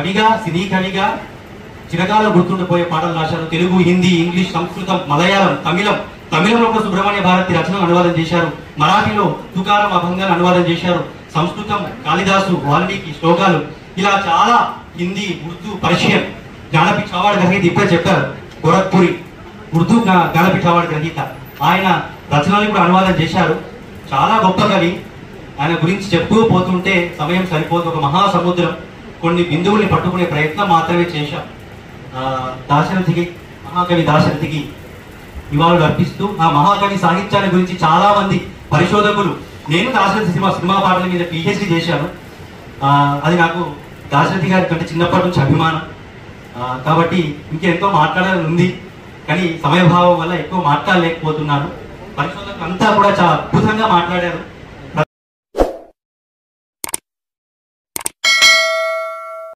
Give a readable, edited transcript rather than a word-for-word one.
కవిగా, సినీ కవిగా చిరకాలం గుర్తుండిపోయే పాటలు రాశారు. తెలుగు, హిందీ, ఇంగ్లీష్, సంస్కృతం, మలయాళం, తమిళంలో కూడా సుబ్రహ్మణ్య భారతి రచనలు అనువాదం చేశారు. మరాఠీలో తుకారం అభంగాన్ని అనువాదం చేశారు. సంస్కృతం కాళిదాసు, వాల్మీకి శ్లోకాలు, ఇలా చాలా, హిందీ, ఉర్దూ, పర్షియన్. జ్ఞానపీఠ అవార్డు గ్రహీత ఇప్పుడే చెప్పారు, గోరఖ్పూరి ఉర్దూ జ్ఞానపీఠ అవార్డు గ్రహీత. ఆయన రచనలు కూడా అనువాదం చేశారు. చాలా గొప్ప కవి. ఆయన గురించి చెప్తూ పోతుంటే సమయం సరిపోదు. ఒక మహాసముద్రం, కొన్ని బిందువుల్ని పట్టుకునే ప్రయత్నం మాత్రమే చేశాం. దాశరథికి, మహాకవి దాశరథికి నివాళులు అర్పిస్తూ ఆ మహాకవి సాహిత్యాన్ని గురించి చాలా మంది పరిశోధకులు, నేను దాశరథి సినిమా పాటల మీద పిహెచ్డి చేశాను. అది నాకు దాశరథి గారి కంటే చిన్నప్పటి నుంచి అభిమానం. కాబట్టి ఇంకెంతో మాట్లాడాలని ఉంది, కానీ సమయభావం వల్ల ఎక్కువ మాట్లాడలేకపోతున్నాను. పరిశోధకులు అంతా కూడా చాలా అద్భుతంగా మాట్లాడారు.